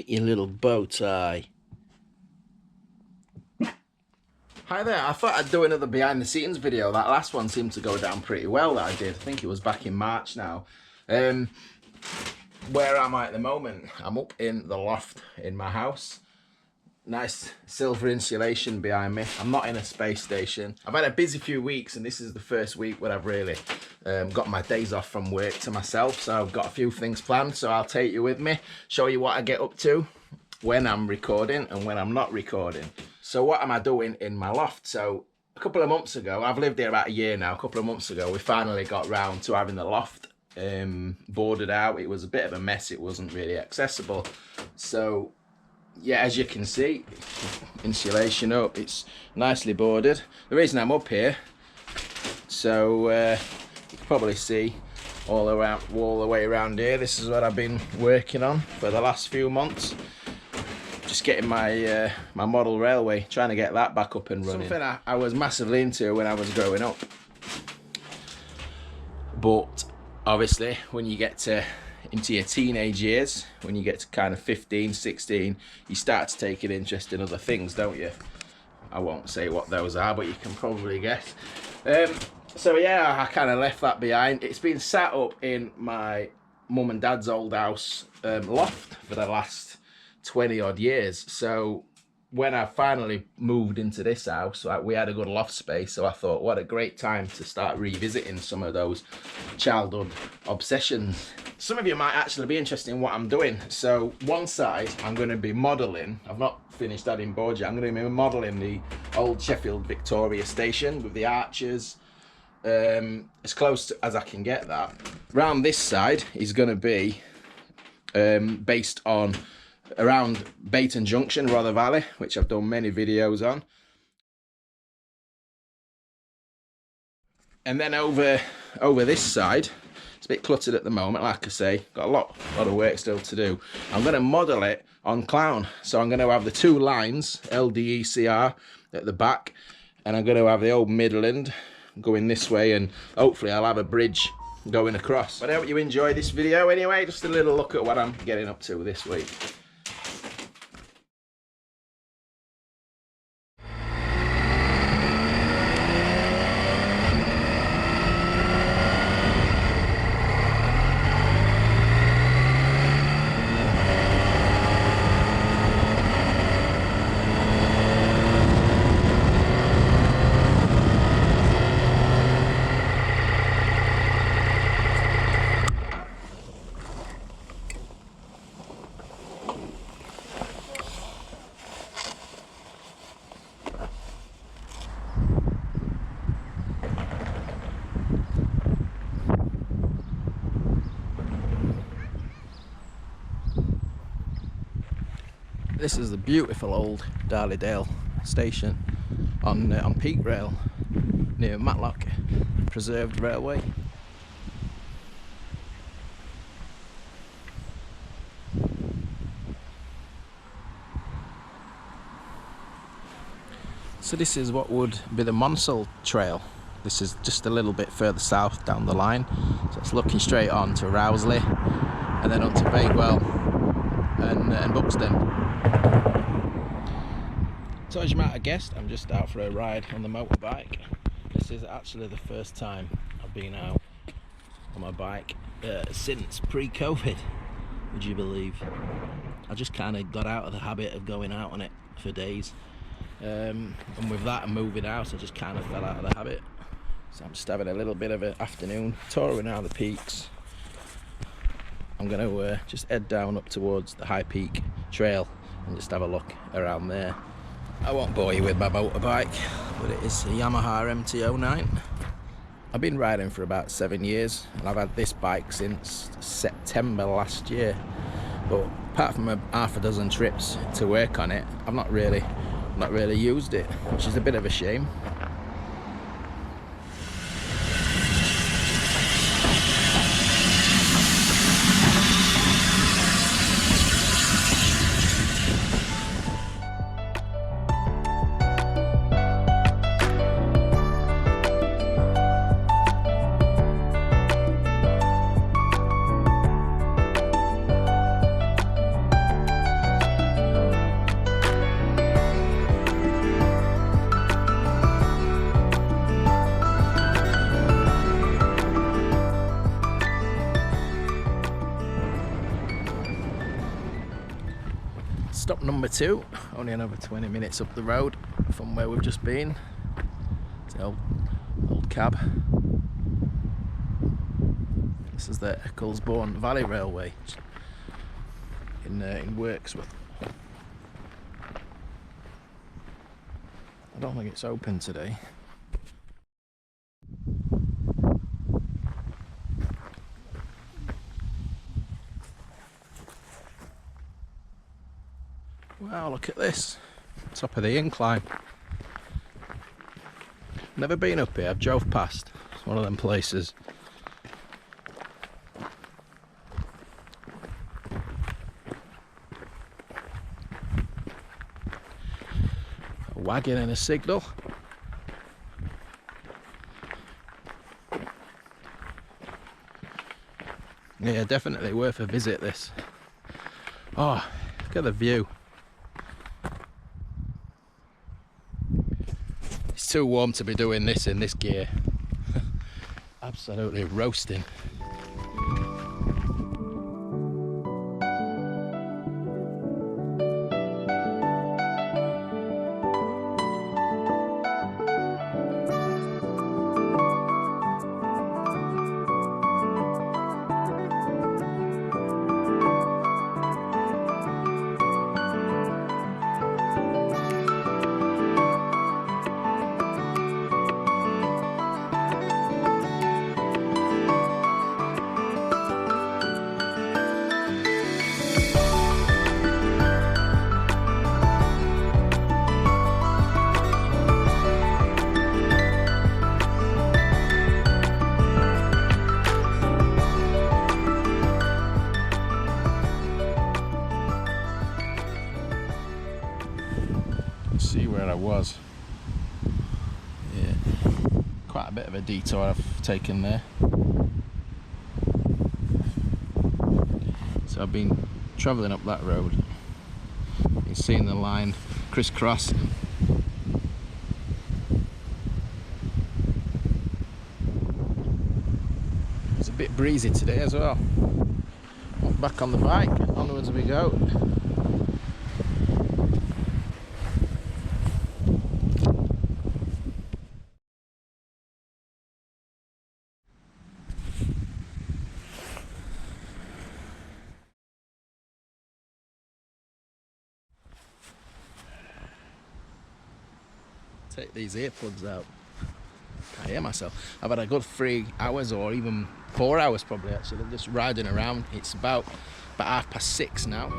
your little bow tie. Hi there, I thought I'd do another behind the scenes video. That last one seemed to go down pretty well that I did. I think it was back in March now. Where am I at the moment? I'm up in the loft in my house. Nice silver insulation behind me. I'm not in a space station. I've had a busy few weeks and this is the first week where I've really got my days off from work to myself. So I've got a few things planned, so I'll take you with me, show you what I get up to when I'm recording and when I'm not recording. So what am I doing in my loft? So a couple of months ago, I've lived here about a year now, a couple of months ago, we finally got round to having the loft boarded out. It was a bit of a mess, it wasn't really accessible. So yeah, as you can see, insulation up, it's nicely boarded. The reason I'm up here, so you can probably see all the way around here, this is what I've been working on for the last few months. Just getting my my model railway, trying to get that back up and running. Something I was massively into when I was growing up. But obviously when you get into your teenage years, when you get to kind of 15, 16, you start to take an interest in other things, don't you? I won't say what those are, but you can probably guess. So yeah, I kind of left that behind. It's been sat up in my mum and dad's old house loft for the last 20 odd years. So when I finally moved into this house, we had a good loft space, so I thought what a great time to start revisiting some of those childhood obsessions. Some of you might actually be interested in what I'm doing. So one side I'm going to be modelling, I've not finished adding boards yet, I'm going to be modelling the old Sheffield Victoria station with the arches, as close as I can get that. Round this side is going to be based on around Bayton Junction, Rother Valley, which I've done many videos on. And then over this side, it's a bit cluttered at the moment, like I say, got a lot of work still to do. I'm going to model it on clown. So I'm going to have the two lines, LDECR at the back, and I'm going to have the old Midland going this way, and hopefully I'll have a bridge going across. But I hope you enjoy this video anyway, just a little look at what I'm getting up to this week. This is the beautiful old Darley Dale station on Peak Rail near Matlock, preserved railway. So this is what would be the Monsal trail. This is just a little bit further south down the line, so it's looking straight on to Rowsley and then on to Bakewell and Buxton. So as you might have guessed, I'm just out for a ride on the motorbike. This is actually the first time I've been out on my bike since pre-COVID, would you believe? I just kind of got out of the habit of going out on it for days, and with that and moving out, I just kind of fell out of the habit. So I'm just having a little bit of an afternoon touring out the peaks. I'm going to just head down up towards the High Peak Trail and just have a look around there. I won't bore you with my motorbike, but it is a Yamaha MT-09. I've been riding for about 7 years, and I've had this bike since September last year. But apart from half a dozen trips to work on it, I've not really used it, which is a bit of a shame. number 2, only another 20 minutes up the road from where we've just been. It's the old cab. This is the Ecclebourne Valley Railway in Wirksworth. I don't think it's open today. Wow, look at this, top of the incline. Never been up here, I've drove past. It's one of them places. A wagon and a signal. Yeah, definitely worth a visit, this. Oh, look at the view. It's too warm to be doing this in this gear. Absolutely roasting. See where I was. Yeah, quite a bit of a detour I've taken there. So I've been travelling up that road. You can see the line crisscross. It's a bit breezy today as well. Back on the bike, onwards we go. Take these earplugs out. I hear myself. I've had a good 3 hours or even 4 hours probably actually just riding around. It's about 6:30 now.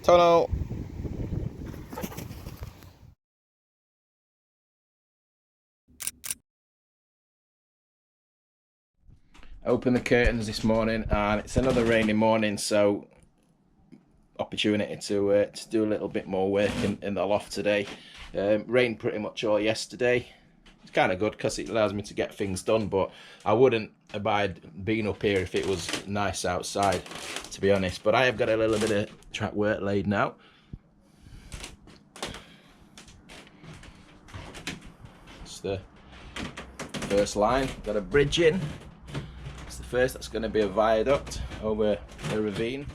Tono. Open the curtains this morning and it's another rainy morning, so opportunity to do a little bit more work in the loft today. Rained pretty much all yesterday. It's kind of good because it allows me to get things done, but I wouldn't abide being up here if it was nice outside, to be honest. But I have got a little bit of track work laid now. It's the first line. Got a bridge in. It's the first. That's going to be a viaduct over the ravine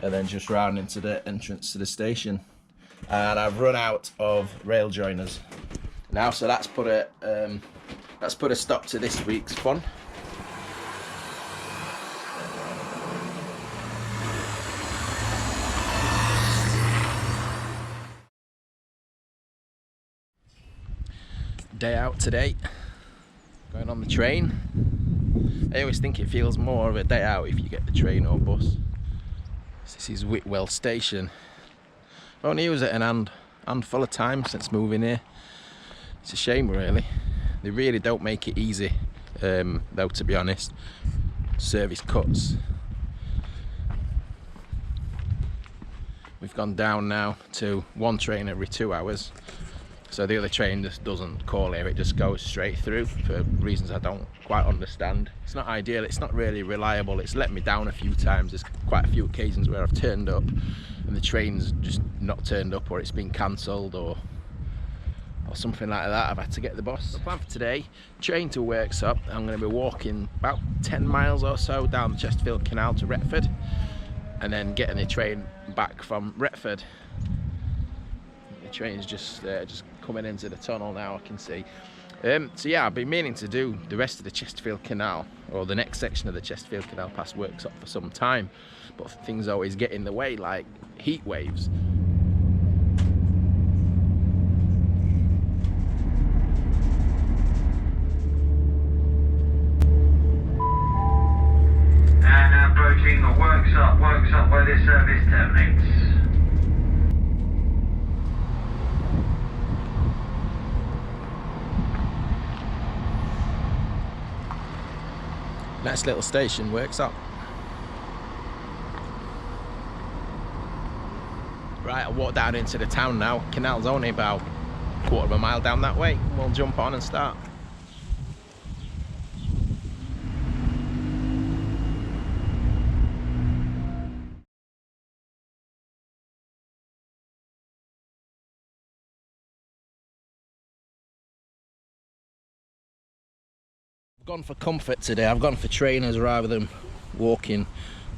and then just round into the entrance to the station. And I've run out of rail joiners now, so that's put a stop to this week's fun. Day out today, going on the train. I always think it feels more of a day out if you get the train or bus. This is Whitwell Station. I've only used it an handful of times since moving here. It's a shame really. They really don't make it easy, though, to be honest. Service cuts. We've gone down now to one train every 2 hours. So the other train just doesn't call here, it just goes straight through for reasons I don't quite understand. It's not ideal, it's not really reliable, it's let me down a few times. There's quite a few occasions where I've turned up and the train's just not turned up, or it's been cancelled or something like that. I've had to get the bus. The plan for today, train to Worksop. I'm going to be walking about 10 miles or so down the Chesterfield Canal to Redford, and then getting the train back from Redford. The train's just coming into the tunnel now, I can see. So yeah, I've been meaning to do the rest of the Chesterfield Canal, or the next section of the Chesterfield Canal past Worksop, for some time, but things always get in the way, like heat waves. And now approaching Worksop where this service terminates. Nice little station, Worksop. Right, I'll walk down into the town now. Canal's only about a quarter of a mile down that way. We'll jump on and start. I've gone for comfort today. I've gone for trainers rather than walking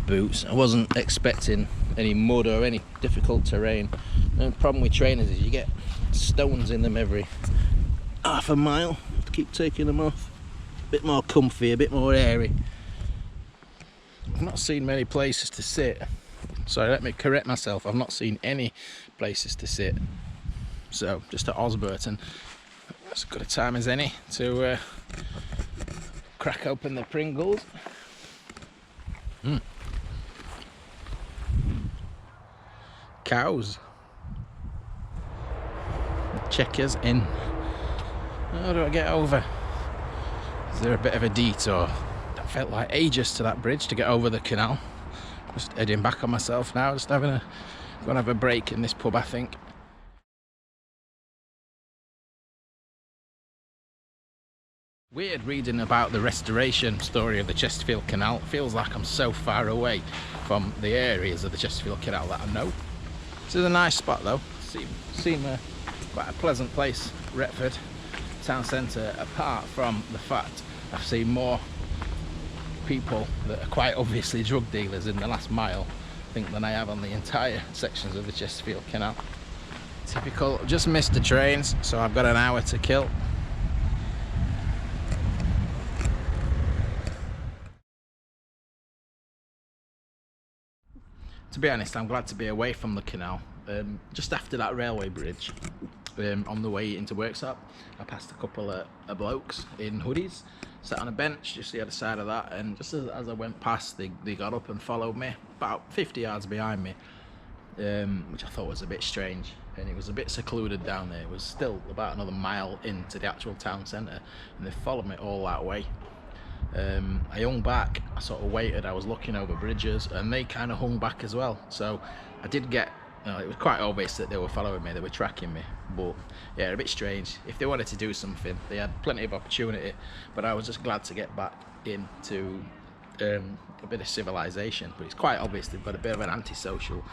boots. I wasn't expecting any mud or any difficult terrain. The problem with trainers is you get stones in them every half a mile. Have to keep taking them off. A bit more comfy, a bit more airy. I've not seen many places to sit. Sorry, let me correct myself. I've not seen any places to sit. So just at Osburton, as good a time as any to crack open the Pringles. Cows. Checkers in. How do I get over? Is there a bit of a detour? That felt like ages to that bridge to get over the canal. Just heading back on myself now, just gonna have a break in this pub, I think. Weird reading about the restoration story of the Chesterfield Canal. It feels like I'm so far away from the areas of the Chesterfield Canal that I know. This is a nice spot though. Seem quite a pleasant place, Redford town centre, apart from the fact I've seen more people that are quite obviously drug dealers in the last mile, I think, than I have on the entire sections of the Chesterfield Canal. Typical. Just missed the trains, so I've got an hour to kill. To be honest, I'm glad to be away from the canal. Just after that railway bridge, on the way into Worksop, I passed a couple of blokes in hoodies, sat on a bench just the other side of that, and just as I went past, they got up and followed me, about 50 yards behind me, which I thought was a bit strange, and it was a bit secluded down there. It was still about another mile into the actual town centre, and they followed me all that way. I hung back, I sort of waited, I was looking over bridges, and they kind of hung back as well, so I did get, it was quite obvious that they were following me, they were tracking me, but yeah, a bit strange. If they wanted to do something, they had plenty of opportunity, but I was just glad to get back into a bit of civilization. But it's quite obvious they've got a bit of an antisocial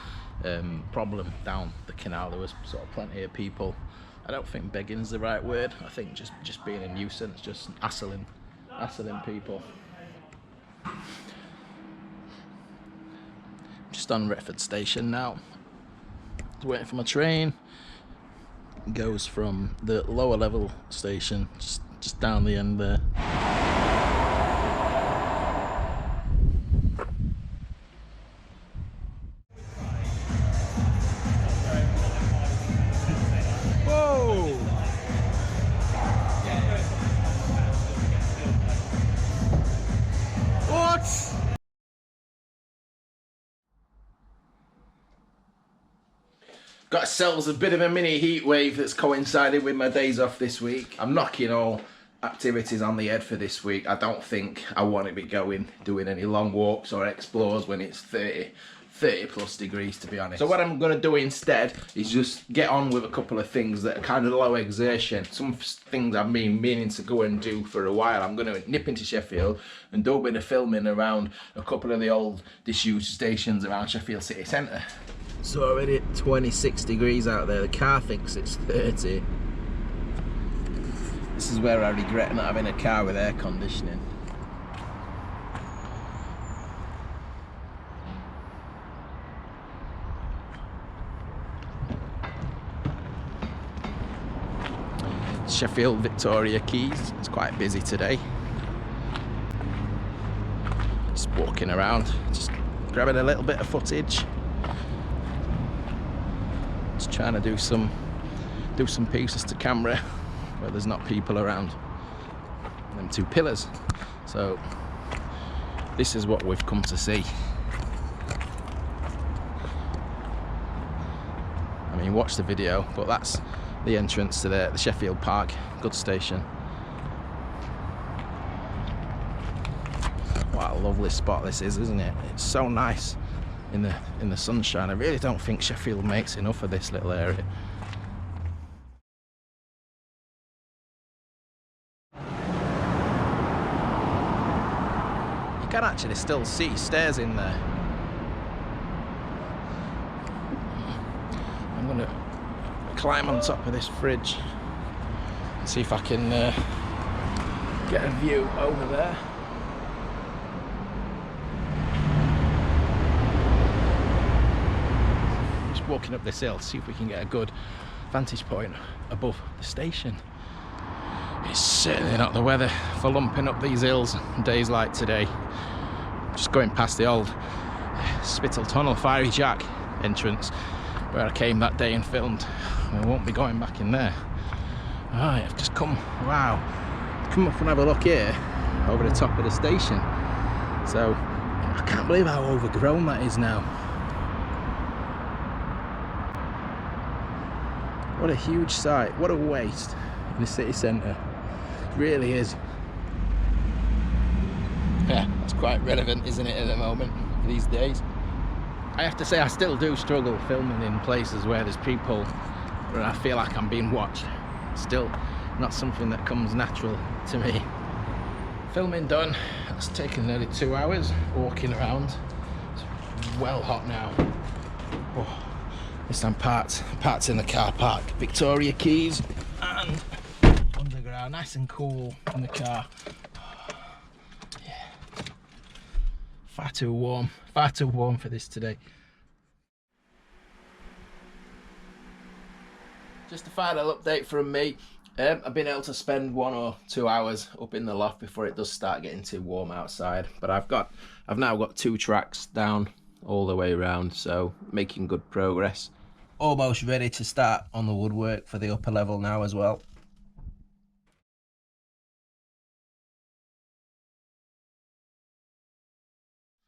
problem down the canal. There was sort of plenty of people, I don't think begging's the right word, I think just being a nuisance, just hassling people. Just on Redford station now. Just waiting for my train. It goes from the lower level station just down the end there. Whoa! What? Got ourselves a bit of a mini heat wave that's coincided with my days off this week. I'm knocking all activities on the head for this week. I don't think I want to be doing any long walks or explores when it's 30 plus degrees, to be honest. So what I'm going to do instead is just get on with a couple of things that are kind of low exertion. Some things I've been meaning to go and do for a while. I'm going to nip into Sheffield and do a bit of filming around a couple of the old disused stations around Sheffield city centre. So already at 26 degrees out there, the car thinks it's 30. This is where I regret not having a car with air conditioning. Sheffield Victoria Quays, it's quite busy today. Just walking around, just grabbing a little bit of footage. Just trying to do some pieces to camera where there's not people around. Them two pillars. So this is what we've come to see. I mean, watch the video, but that's the entrance to the Sheffield Park goods station. What a lovely spot this is, isn't it? It's so nice in the sunshine. I really don't think Sheffield makes enough of this little area. You can actually still see stairs in there. I'm gonna climb on top of this fridge and see if I can get a view over there. Walking up this hill, see if we can get a good vantage point above the station. It's certainly not the weather for lumping up these hills on days like today. Just going past the old Spittal Tunnel Fiery Jack entrance where I came that day and filmed. I won't be going back in there. Alright, I've just come, wow, come up and have a look here over the top of the station. So I can't believe how overgrown that is now. What a huge site, what a waste in the city centre. It really is. Yeah, that's quite relevant, isn't it, at the moment, these days. I have to say, I still do struggle filming in places where there's people, where I feel like I'm being watched. Still not something that comes natural to me. Filming done. That's taken nearly 2 hours walking around. It's well hot now. Oh. This time parts in the car park. Victoria Quays and underground, nice and cool in the car. Yeah. Far too warm for this today. Just a final update from me. I've been able to spend 1 or 2 hours up in the loft before it does start getting too warm outside. But I've now got 2 tracks down all the way around, so making good progress. Almost ready to start on the woodwork for the upper level now as well.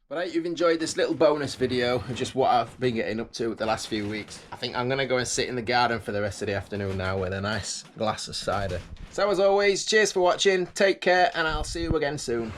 But I hope you've enjoyed this little bonus video of just what I've been getting up to the last few weeks. I think I'm going to go and sit in the garden for the rest of the afternoon now with a nice glass of cider. So as always, cheers for watching, take care, and I'll see you again soon.